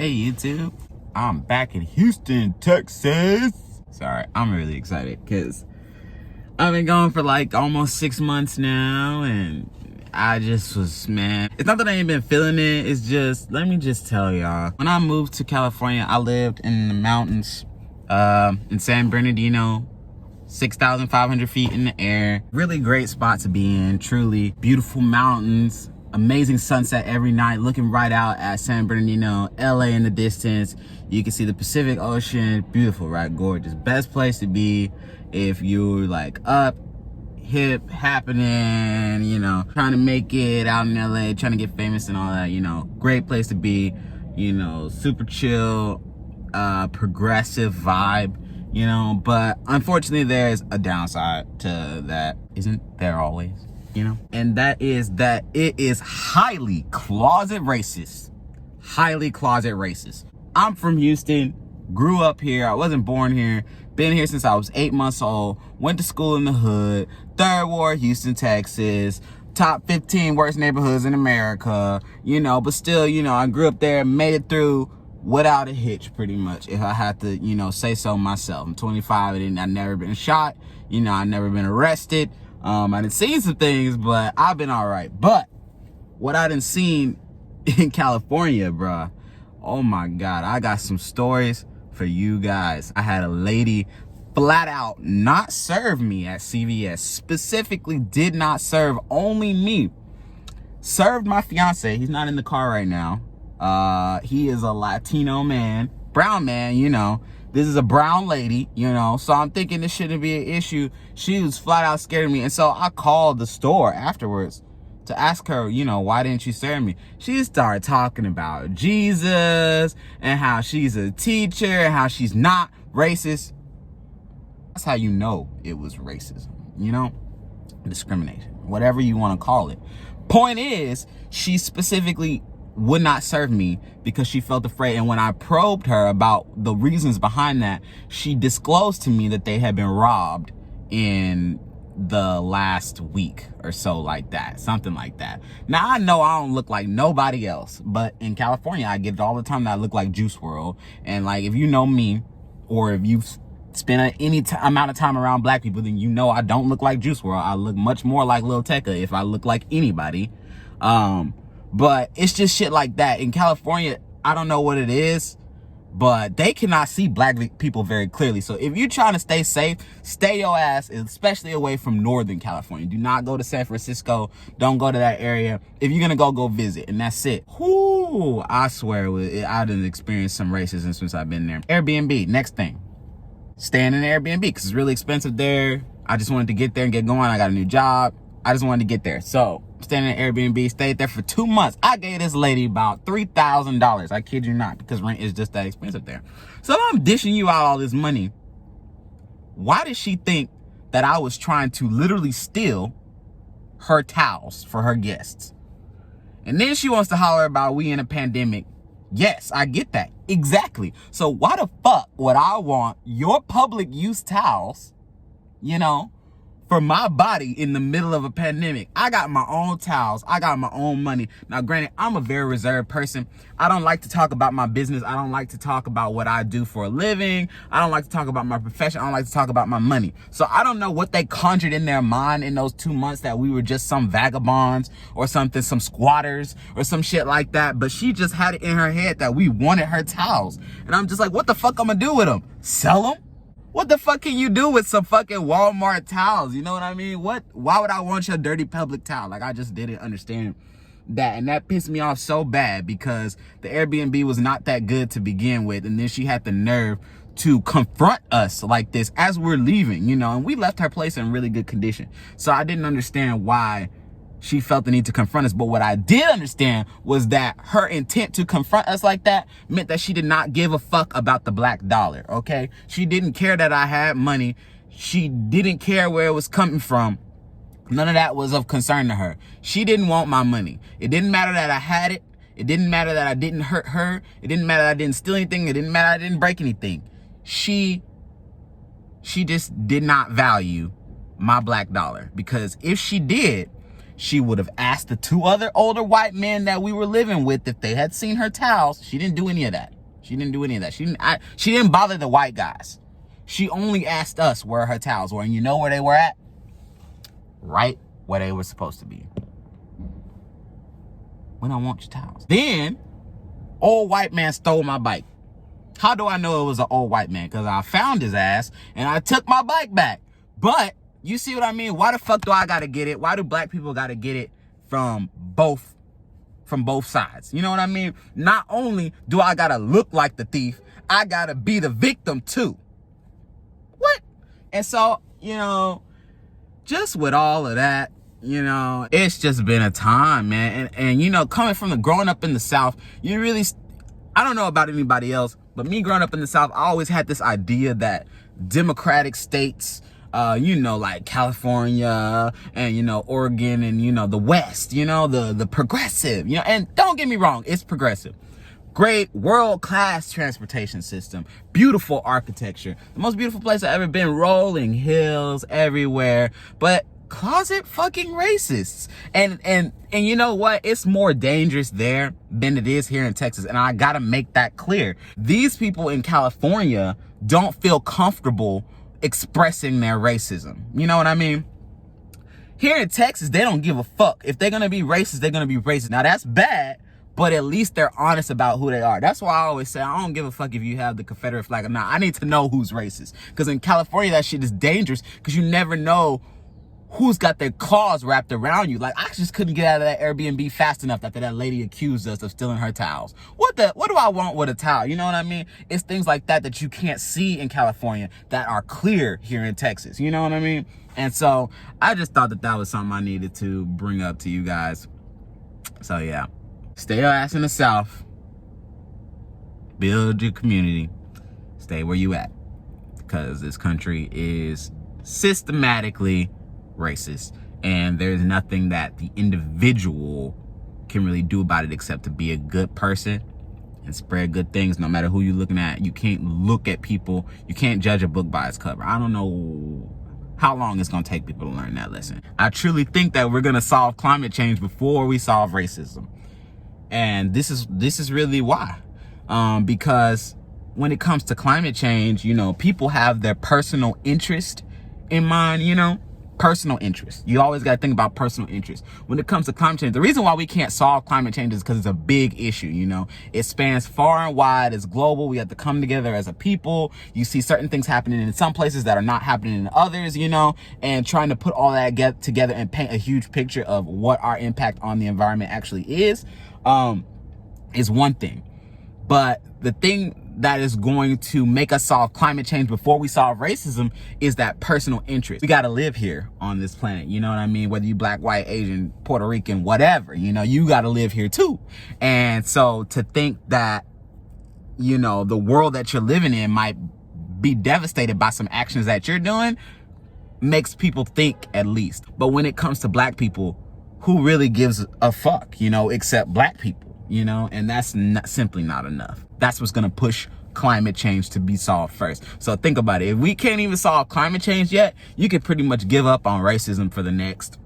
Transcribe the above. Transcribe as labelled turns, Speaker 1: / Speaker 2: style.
Speaker 1: Hey YouTube, I'm back in Houston, Texas. Sorry, I'm really excited because I've been gone for like almost 6 months now, and I just was, man, it's not that I ain't been feeling it, it's just, let me just tell y'all. When I moved to California, I lived in the mountains, in San Bernardino, 6,500 feet in the air. Really great spot to be in, truly. Beautiful mountains, amazing sunset every night, looking right out at San Bernardino, LA in the distance. You can see the Pacific Ocean. Beautiful, right? Gorgeous. Best place to be if you're like up, hip, happening, you know, trying to make it out in LA, trying to get famous and all that, you know. Great place to be, you know, super chill, progressive vibe, you know. But unfortunately there's a downside to that. Isn't there always? You know, and that is that it is highly closet racist. Highly closet racist. I'm from Houston, grew up here. I wasn't born here. Been here since I was 8 months old. Went to school in the hood. Third Ward, Houston, Texas. Top 15 worst neighborhoods in America. You know, but still, you know, I grew up there, made it through without a hitch, pretty much, if I had to, you know, say so myself. I'm 25, and I've never been shot. You know, I've never been arrested. I done seen some things, but I've been all right. But what I done seen in California, bruh, oh my God, I got some stories for you guys. I had a lady flat out not serve me at CVS, specifically did not serve only me. Served my fiance. He's not in the car right now. He is a Latino man, brown man, you know. This is a brown lady, you know, so I'm thinking this shouldn't be an issue. She was flat out scared of me. And so I called the store afterwards to ask her, you know, why didn't you serve me? She started talking about Jesus and how she's a teacher and how she's not racist. That's how you know it was racism, you know? Discrimination, whatever you want to call it. Point is, she specifically would not serve me because she felt afraid. And when I probed her about the reasons behind that, she disclosed to me that they had been robbed in the last week or so, like that, something like that. Now I know I don't look like nobody else, but in California I get it all the time that I look like Juice WRLD. And like, if you know me, or if you've spent any amount of time around black people, then you know I don't look like Juice WRLD. I look much more like Lil Tecca if I look like anybody. But it's just shit like that. In California, I don't know what it is, but they cannot see black people very clearly. So if you're trying to stay safe, stay your ass, especially away from Northern California. Do not go to San Francisco. Don't go to that area. If you're gonna go visit, and that's it. Whoo, I swear, I done experienced some racism since I've been there. Airbnb, next thing. Staying in an Airbnb, because it's really expensive there. I just wanted to get there and get going. I got a new job. I just wanted to get there. So, staying in an Airbnb, stayed there for 2 months. I gave this lady about $3,000. I kid you not, because rent is just that expensive there. So I'm dishing you out all this money. Why did she think that I was trying to literally steal her towels for her guests? And then she wants to holler about we in a pandemic. Yes, I get that. Exactly. So why the fuck would I want your public use towels, you know, for my body in the middle of a pandemic? I got my own towels. I got my own money. Now, granted, I'm a very reserved person. I don't like to talk about my business. I don't like to talk about what I do for a living. I don't like to talk about my profession. I don't like to talk about my money. So I don't know what they conjured in their mind in those 2 months, that we were just some vagabonds or something, some squatters or some shit like that. But she just had it in her head that we wanted her towels. And I'm just like, what the fuck I'm gonna do with them? Sell them? What the fuck can you do with some fucking Walmart towels? You know what I mean? Why would I want your dirty public towel? Like, I just didn't understand that. And that pissed me off so bad, because the Airbnb was not that good to begin with. And then she had the nerve to confront us like this as we're leaving, you know, and we left her place in really good condition. So I didn't understand why she felt the need to confront us. But what I did understand was that her intent to confront us like that meant that she did not give a fuck about the black dollar, okay? She didn't care that I had money. She didn't care where it was coming from. None of that was of concern to her. She didn't want my money. It didn't matter that I had it. It didn't matter that I didn't hurt her. It didn't matter that I didn't steal anything. It didn't matter I didn't break anything. She just did not value my black dollar, because if she did, she would have asked the 2 other older white men that we were living with if they had seen her towels. She didn't do any of that. She didn't do any of that. She didn't bother the white guys. She only asked us where her towels were. And you know where they were at? Right where they were supposed to be. We don't want your towels. Then, old white man stole my bike. How do I know it was an old white man? Because I found his ass and I took my bike back. But, you see what I mean? Why the fuck do I gotta get it? Why do black people gotta get it from both sides? You know what I mean? Not only do I gotta look like the thief, I gotta be the victim too. What? And so, you know, just with all of that, you know, it's just been a time, man. And you know, growing up in the South, you really, I don't know about anybody else, but me growing up in the South, I always had this idea that democratic states, you know, like California and, you know, Oregon and, you know, the West, you know, the progressive, you know, and don't get me wrong, it's progressive. Great world-class transportation system, beautiful architecture, the most beautiful place I've ever been, rolling hills everywhere, but closet fucking racists. And you know what? It's more dangerous there than it is here in Texas. And I gotta make that clear. These people in California don't feel comfortable expressing their racism. You know what I mean? Here in Texas, they don't give a fuck. If they're gonna be racist, they're gonna be racist. Now that's bad, but at least they're honest about who they are. That's why I always say, I don't give a fuck if you have the Confederate flag or not. I need to know who's racist. Because in California, that shit is dangerous because you never know who's got their claws wrapped around you. Like, I just couldn't get out of that Airbnb fast enough after that lady accused us of stealing her towels. What do I want with a towel? You know what I mean? It's things like that you can't see in California that are clear here in Texas. You know what I mean? And so I just thought that was something I needed to bring up to you guys. So yeah, stay your ass in the South, build your community, stay where you at, because this country is systematically racist, and there's nothing that the individual can really do about it except to be a good person and spread good things no matter who you're looking at. You can't look at people, you can't judge a book by its cover. I don't know how long it's going to take people to learn that lesson. I truly think that we're going to solve climate change before we solve racism, and this is really why, because when it comes to climate change, you know, people have their personal interest in mind, you know, personal interest. You always got to think about personal interest. When it comes to climate change, the reason why we can't solve climate change is because it's a big issue, you know. It spans far and wide. It's global. We have to come together as a people. You see certain things happening in some places that are not happening in others, you know, and trying to put all that together and paint a huge picture of what our impact on the environment actually is one thing. But the thing that is going to make us solve climate change before we solve racism is that personal interest. We got to live here on this planet. You know what I mean? Whether you black, white, Asian, Puerto Rican, whatever, you know, you got to live here too. And so to think that, you know, the world that you're living in might be devastated by some actions that you're doing makes people think, at least. But when it comes to black people, who really gives a fuck, you know, except black people? You know, and that's simply not enough. That's what's going to push climate change to be solved first. So think about it. If we can't even solve climate change yet, you could pretty much give up on racism for the next